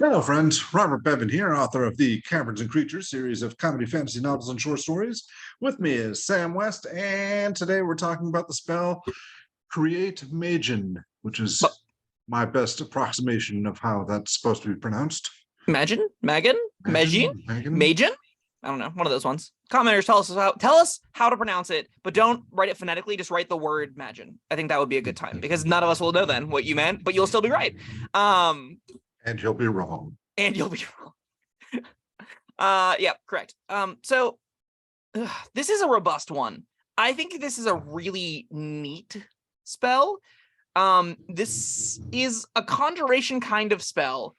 Hello, friends. Robert Bevan here, author of the Caverns and Creatures series of comedy, fantasy novels, and short stories. With me is Sam West, and today we're talking about the spell Create Magen, which is But my best approximation of how that's supposed to be pronounced. Magen? Magen? Magen? I don't know. One of those ones. Commenters, tell us how to pronounce it, but don't write it phonetically. Just write the word Magen. I think that would be a good time because none of us will know then what you meant, but you'll still be right. And you'll be wrong. And you'll be wrong. Yeah, correct. This is a robust one. I think this is a really neat spell. This is a conjuration kind of spell,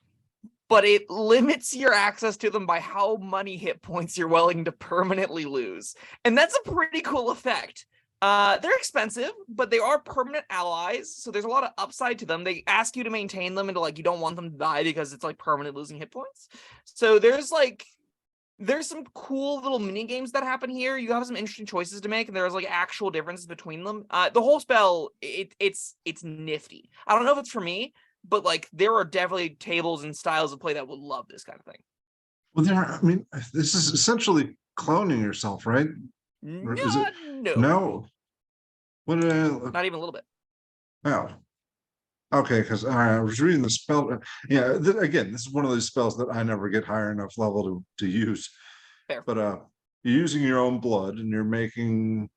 but it limits your access to them by how many hit points you're willing to permanently lose. And that's a pretty cool effect. They're expensive, but they are permanent allies, so there's a lot of upside to them. They ask you to maintain them and you don't want them to die because it's like permanent losing hit points. So there's some cool little mini games that happen here. You have some interesting choices to make, and there's actual differences between them. The whole spell, it's nifty. I don't know if it's for me, but there are definitely tables and styles of play that would love this kind of thing. Well, this is essentially cloning yourself, right? No, Is it? no, No. What did I? not even a little bit. Oh, okay. Because I was reading the spell. Yeah, again, this is one of those spells that I never get higher enough level to use. Fair. But you're using your own blood, and you're making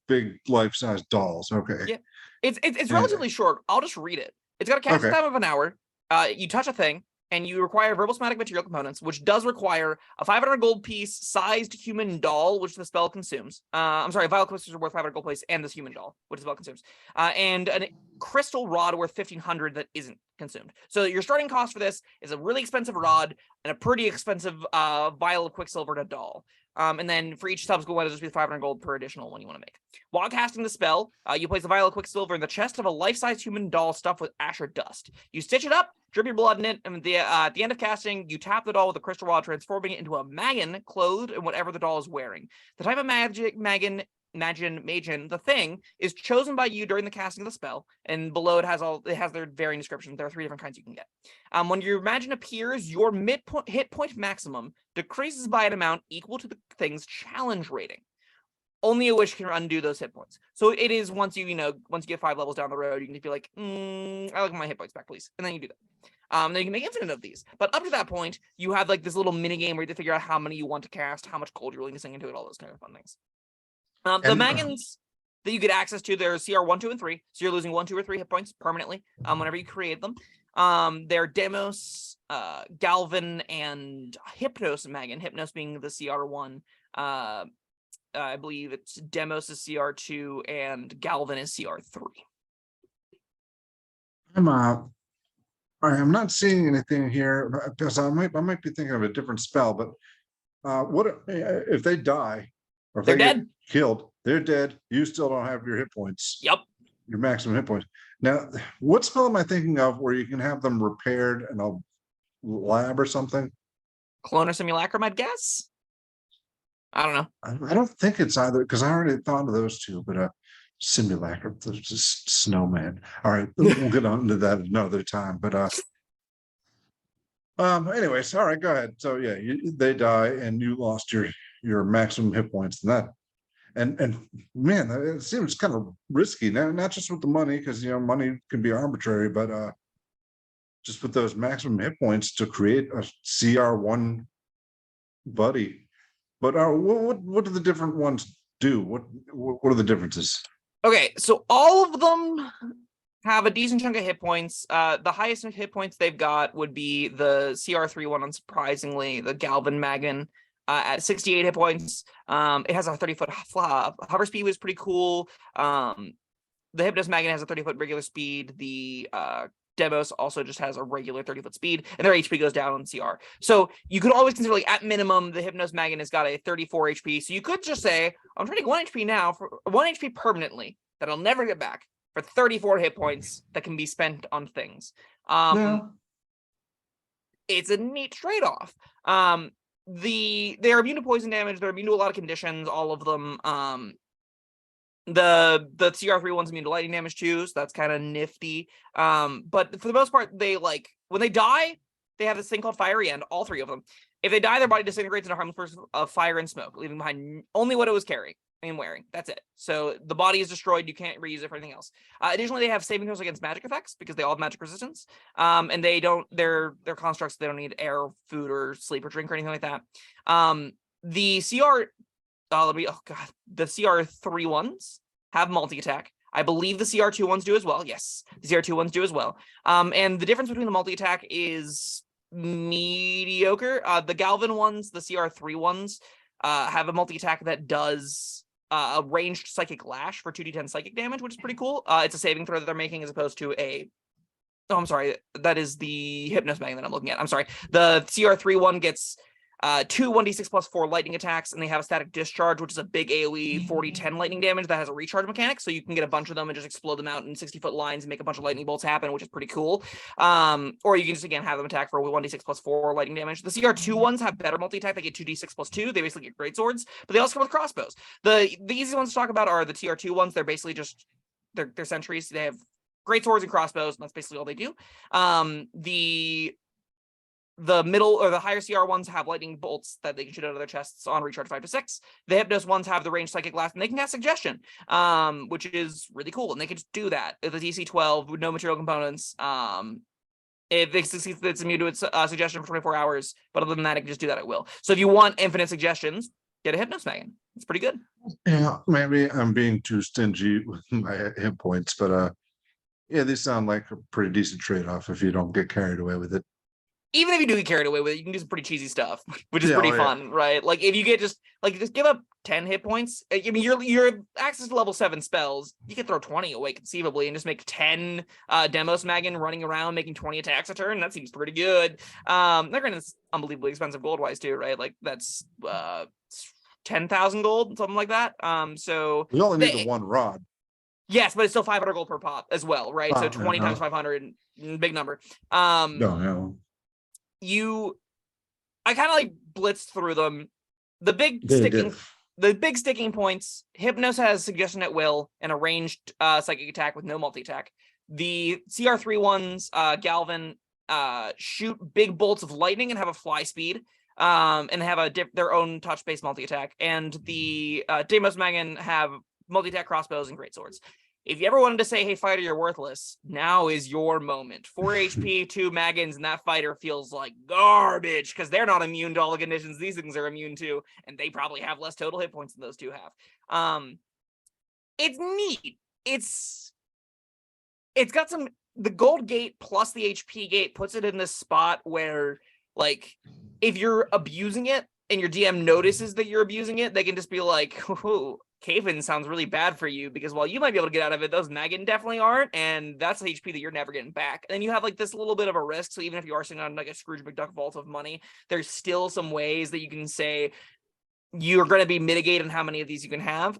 big life-size dolls. Okay. Yeah, it's relatively short. I'll just read it. It's got a casting time of an hour. You touch a thing, and you require verbal somatic material components, which does require a 500 gold piece sized human doll, which the spell consumes. I'm sorry, vial crystals are worth 500 gold piece, and this human doll, which the spell consumes. And a crystal rod worth 1,500 that isn't consumed. So your starting cost for this is a really expensive rod and a pretty expensive vial of quicksilver and a doll. And then for each subsequent one, it'll just be 500 gold per additional one you want to make. While casting the spell, you place a vial of quicksilver in the chest of a life-size human doll stuffed with asher dust. You stitch it up, drip your blood in it, and at the end of casting, you tap the doll with a crystal rod, transforming it into a Magen clothed in whatever the doll is wearing. The type of Magen, the thing, is chosen by you during the casting of the spell, and below it has their varying descriptions. There are 3 different kinds you can get. When your Magen appears, your hit point maximum decreases by an amount equal to the thing's challenge rating. Only a wish can undo those hit points. So it is once you get 5 levels down the road, you can just be like, I like my hit points back, please. And then you do that. Then you can make infinite of these. But up to that point, you have this little mini game where you have to figure out how many you want to cast, how much gold you're willing to sink into it, all those kind of fun things. The Magens that you get access to, they're CR 1, 2, and 3. So you're losing 1, 2, or 3 hit points permanently whenever you create them. They're Demos, Galvan, and Hypnos Magen. Hypnos being the CR 1. I believe it's Demos is CR 2 and Galvan is CR 3. I'm not seeing anything here because I might be thinking of a different spell. But what if they die, or if They're they dead. get killed? They're dead. You still don't have your hit points. Yep. Your maximum hit points. Now, what spell am I thinking of where you can have them repaired in a lab or something? Clone or Simulacrum, I'd guess. I don't know. I don't think it's either, because I already thought of those two, but Simulacrum, just snowman. All right, we'll get on to that another time. But anyways, all right, go ahead. So yeah, they die and you lost your maximum hit points. And man, it seems kind of risky. Not just with the money, because money can be arbitrary, but just with those maximum hit points to create a CR1 buddy. But what do the different ones do? What are the differences? Okay, so all of them have a decent chunk of hit points. The highest hit points they've got would be the CR3 one, unsurprisingly, the Galvan Magen at 68 hit points. It has a 30-foot hover speed, was pretty cool. The Hypnos Magen has a 30-foot regular speed. The Demos also just has a regular 30-foot speed, and their HP goes down on CR. So you could always consider, at minimum, the Hypnos Magen has got a 34 HP. So you could just say, I'm trading 1 HP now for 1 HP permanently that I'll never get back for 34 hit points that can be spent on things. It's a neat trade-off. They're immune to poison damage. They're immune to a lot of conditions, all of them. The CR3 one's immune to lightning damage too, so that's kind of nifty. But for the most part, they when they die, they have this thing called Fiery End, all 3 of them. If they die, their body disintegrates into harmless bursts of fire and smoke, leaving behind only what it was carrying and wearing. That's it. So the body is destroyed. You can't reuse it for anything else. Additionally, they have saving throws against magic effects because they all have magic resistance. And they don't, they're constructs. They don't need air, food, or sleep or drink or anything like that. The CR, the CR3 ones have multi-attack. I believe the CR2 ones do as well. Yes, the CR2 ones do as well. And the difference between the multi-attack is mediocre. The Galvin ones, the CR3 ones, have a multi-attack that does a ranged psychic lash for 2d10 psychic damage, which is pretty cool. It's a saving throw that they're making as opposed to a... Oh, I'm sorry. That is the Hypnos Magen that I'm looking at. I'm sorry. The CR3 one gets 2 1d6 plus 4 lightning attacks, and they have a static discharge, which is a big AoE 40-10 lightning damage that has a recharge mechanic, so you can get a bunch of them and just explode them out in 60-foot lines and make a bunch of lightning bolts happen, which is pretty cool. Or you can just, again, have them attack for 1d6 plus 4 lightning damage. The CR2 ones have better multi-attack. They get 2d6 plus 2. They basically get great swords, but they also come with crossbows. The easy ones to talk about are the TR2 ones. They're basically just, they're sentries. They have great swords and crossbows, and that's basically all they do. The middle or the higher CR ones have lightning bolts that they can shoot out of their chests on recharge 5 to 6. The Hypnos ones have the ranged psychic blast, and they can cast suggestion, which is really cool. And they can just do that. The DC 12 with no material components. If they succeed, it's immune to its suggestion for 24 hours. But other than that, it can just do that at will. So if you want infinite suggestions, get a Hypnos Magen. It's pretty good. Yeah, maybe I'm being too stingy with my hit points, but yeah, these sound like a pretty decent trade-off if you don't get carried away with it. Even if you do get carried away with it, you can do some pretty cheesy stuff, which is pretty fun, right? Like if you get just give up 10 hit points. I mean, your access to level 7 spells, you can throw 20 away conceivably and just make 10 Demos Magen running around making 20 attacks a turn. That seems pretty good. They're gonna it's unbelievably expensive gold wise too, right? Like that's 10,000 gold, something like that. So you only need the one rod. Yes, but it's still 500 gold per pop as well, right? So 20 times 500, big number. No. I kind of like blitzed through them. The big sticking points. Hypnos has suggestion at will and a ranged psychic attack with no multi-attack. The CR3 ones, Galvin, shoot big bolts of lightning and have a fly speed, and have their own touch-based multi-attack. And the Demos Magen have multi-attack crossbows and great swords. If you ever wanted to say, hey, fighter, you're worthless, now is your moment. 4 HP, 2 Magens, and that fighter feels like garbage because they're not immune to all the conditions these things are immune to, and they probably have less total hit points than those two have. It's neat. It's got some... The gold gate plus the HP gate puts it in this spot where, like, if you're abusing it and your DM notices that you're abusing it, they can just be like, oh, Caven sounds really bad for you because while you might be able to get out of it, those Magen definitely aren't, and that's HP that you're never getting back. And then you have like this little bit of a risk, so even if you are sitting on like a Scrooge McDuck vault of money, there's still some ways that you can say you're going to be mitigating how many of these you can have.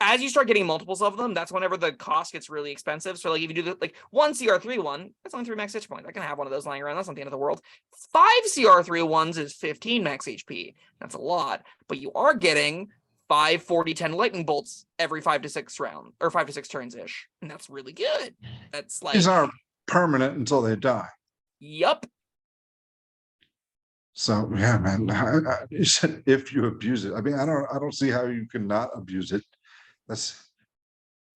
As you start getting multiples of them, that's whenever the cost gets really expensive. So like if you do like one CR3 one, that's only 3 max hit points. I can have one of those lying around. That's not the end of the world. 5 CR3 ones is 15 max HP. That's a lot, but you are getting 5 40-10 lightning bolts every 5 to 6 rounds or 5 to 6 turns ish, and that's really good. That's like these are permanent until they die. Yup. So yeah, man. You said if you abuse it. I mean, I don't see how you can not abuse it.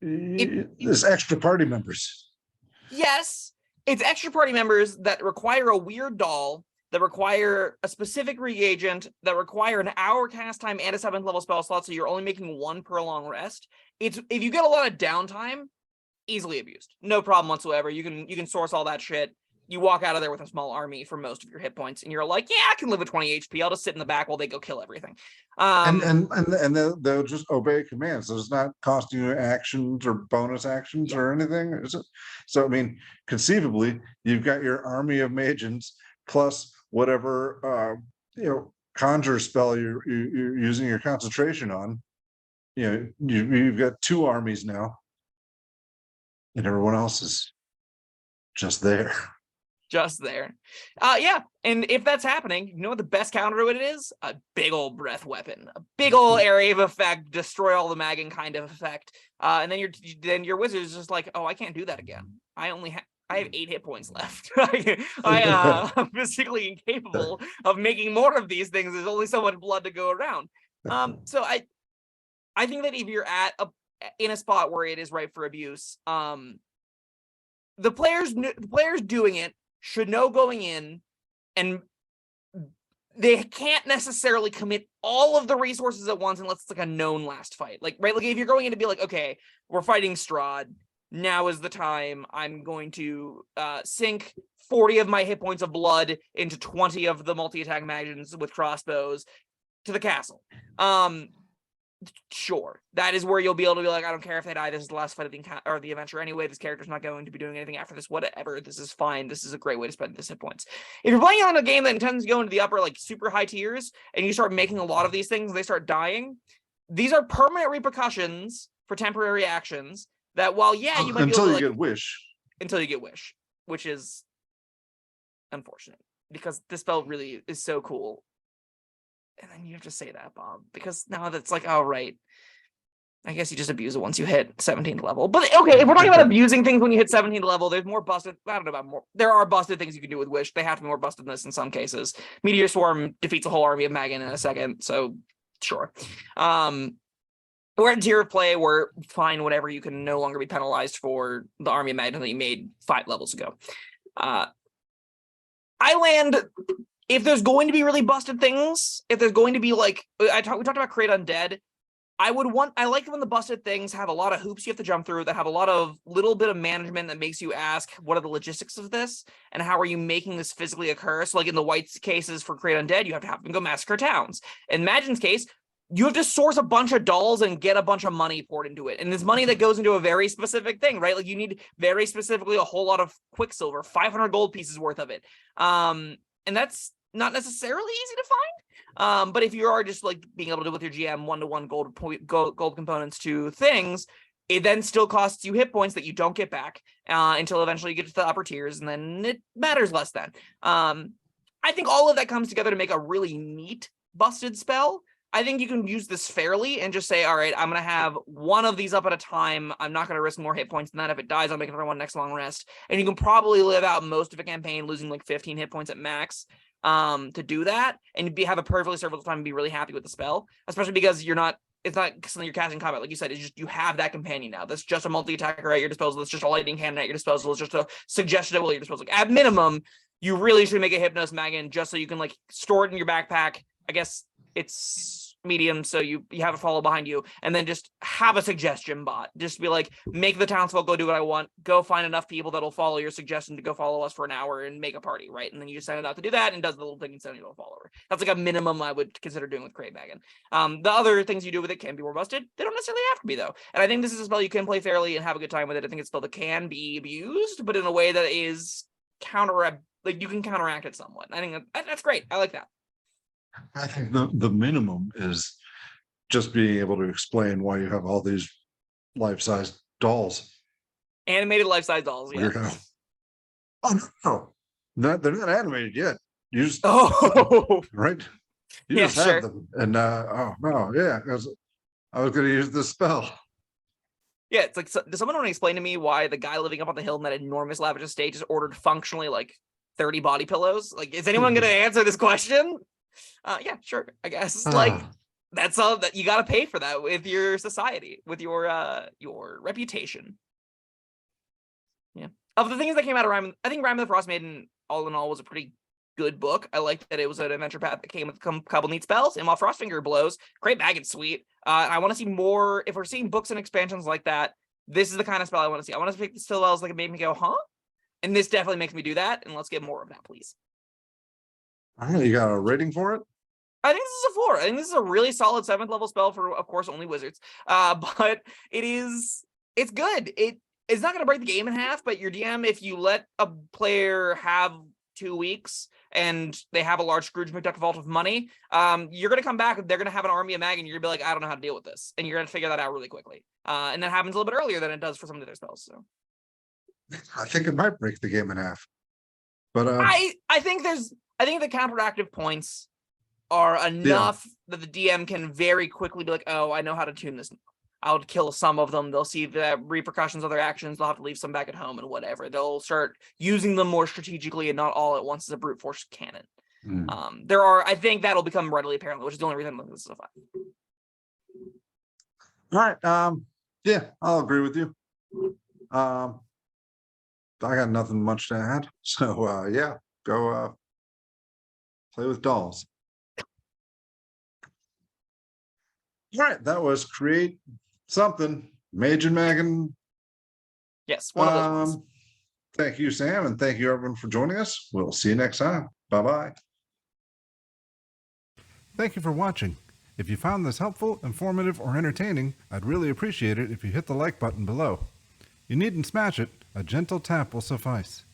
There's extra party members. Yes, it's extra party members that require a weird doll, that require a specific reagent, that require an hour cast time and a 7th level spell slot, so you're only making 1 per long rest. If you get a lot of downtime, easily abused. No problem whatsoever. You can source all that shit. You walk out of there with a small army for most of your hit points, and you're like, yeah, I can live with 20 HP. I'll just sit in the back while they go kill everything. And they'll just obey commands. So it's not costing you actions or bonus actions or anything. Is it? So I mean, conceivably, you've got your army of Magens plus whatever conjure spell you're using your concentration on. You've got 2 armies now, and everyone else is just there. Just there. Yeah, and if that's happening, you know what the best counter to it is? A big old breath weapon. A big old area of effect, destroy all the Magen kind of effect. And then your wizard is just like, oh, I can't do that again. I only have I have 8 hit points left. I'm physically incapable of making more of these things. There's only so much blood to go around. So I think that if you're in a spot where it is ripe for abuse, the players doing it should know going in, and they can't necessarily commit all of the resources at once unless it's like a known last fight. Like, right? Like if you're going in to be like, okay, we're fighting Strahd, now is the time. I'm going to sink 40 of my hit points of blood into 20 of the multi-attack Magens with crossbows to the castle. Sure, that is where you'll be able to be like, I don't care if they die, this is the last fight of the adventure anyway, this character's not going to be doing anything after this, whatever, this is fine, this is a great way to spend this hit points. If you're playing on a game that intends to go into the upper, like, super high tiers, and you start making a lot of these things, they start dying, these are permanent repercussions for temporary actions that, while, yeah, you might until be able to, you get wish. Until you get wish, which is unfortunate, because this spell really is so cool. And then you have to say that, Bob, because now that's like, oh, right. I guess you just abuse it once you hit 17th level. But okay, if we're talking about abusing things when you hit 17th level, there's more busted. I don't know about more. There are busted things you can do with Wish. They have to be more busted than this in some cases. Meteor Swarm defeats a whole army of Magen in a second. So sure. We're at a tier of play where fine, whatever, you can no longer be penalized for the army of Magen that you made 5 levels ago. I land. If there's going to be really busted things, if there's going to be like, we talked about Create Undead, I like when the busted things have a lot of hoops you have to jump through, that have a lot of little bit of management that makes you ask, what are the logistics of this? And how are you making this physically occur? So like in the white cases for Create Undead, you have to have them go massacre towns. In Magen's case, you have to source a bunch of dolls and get a bunch of money poured into it. And it's money that goes into a very specific thing, right? Like you need very specifically a whole lot of Quicksilver, 500 gold pieces worth of it. And that's not necessarily easy to find. But if you are just like being able to do with your GM one-to-one gold components to things, it then still costs you hit points that you don't get back until eventually you get to the upper tiers, and then it matters less then. I think all of that comes together to make a really neat busted spell. I think you can use this fairly and just say, all right, I'm going to have one of these up at a time. I'm not going to risk more hit points than that. If it dies, I'll make another one next long rest. And you can probably live out most of a campaign losing like 15 hit points at max to do that, and have a perfectly serviceable time and be really happy with the spell, especially because it's not something you're casting combat. Like you said, it's just, you have that companion now. That's just a multi-attacker at your disposal. It's just a lightning cannon at your disposal. It's just a suggestion at your disposal. Like, at minimum, you really should make a Hypnos Magen just so you can like store it in your backpack. I guess it's medium, so you have it follow behind you, and then just have a suggestion bot. Just be like, make the townsfolk go do what I want, go find enough people that'll follow your suggestion to go follow us for an hour and make a party, right? And then you send it out to do that and does the little thing and send it to a follower. That's like a minimum I would consider doing with Create Magen. The other things you do with it can be more busted. They don't necessarily have to be, though. And I think this is a spell you can play fairly and have a good time with it. I think it's a spell that can be abused, but in a way that is you can counteract it somewhat. I think that's great. I like that. I think the minimum is just being able to explain why you have all these life-size dolls. Animated life-size dolls, yeah. Weirdo. Oh no, they're not animated yet. You just right. You just have them, and oh no, yeah. I was going to use this spell. Yeah, it's like, does someone want to explain to me why the guy living up on the hill in that enormous lavish estate just ordered functionally like 30 body pillows? Like, is anyone going to answer this question? Yeah, sure. I guess like that's all that you got to pay for that with your society, with your reputation. Yeah. Of the things that came out of Rime, I think Rime of the Frost Maiden, all in all, was a pretty good book. I liked that it was an adventure path that came with a couple neat spells. And while Frostfinger blows, Create Magen's sweet. I want to see more. If we're seeing books and expansions like that, this is the kind of spell I want to see. I want to pick the spells like it made me go, huh? And this definitely makes me do that. And let's get more of that, please. You got a rating for it? I think this is a 4. I think this is a really solid 7th level spell for, of course, only wizards. But it's good. It's not going to break the game in half, but your DM, if you let a player have 2 weeks and they have a large Scrooge McDuck vault of money, you're going to come back. They're going to have an army of Magen. You're going to be like, I don't know how to deal with this. And you're going to figure that out really quickly. And that happens a little bit earlier than it does for some of their spells. So I think it might break the game in half. But I think the counteractive points are enough that the DM can very quickly be like, oh, I know how to tune this. I'll kill some of them. They'll see the repercussions of their actions. They'll have to leave some back at home and whatever. They'll start using them more strategically and not all at once as a brute force cannon. I think that'll become readily apparent, which is the only reason this is a 5. All right. Yeah, I'll agree with you. I got nothing much to add. So yeah, go play with dolls. All right, that was Create something. Magen Magen. Yes, one of those ones. Thank you, Sam, and thank you everyone for joining us. We'll see you next time. Bye-bye. Thank you for watching. If you found this helpful, informative, or entertaining, I'd really appreciate it if you hit the like button below. You needn't smash it. A gentle tap will suffice.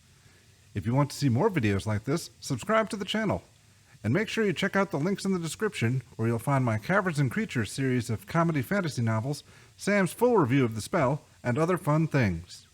If you want to see more videos like this, subscribe to the channel. And make sure you check out the links in the description, where you'll find my Caverns Creatures series of comedy fantasy novels, Sam's full review of The Spell, and other fun things.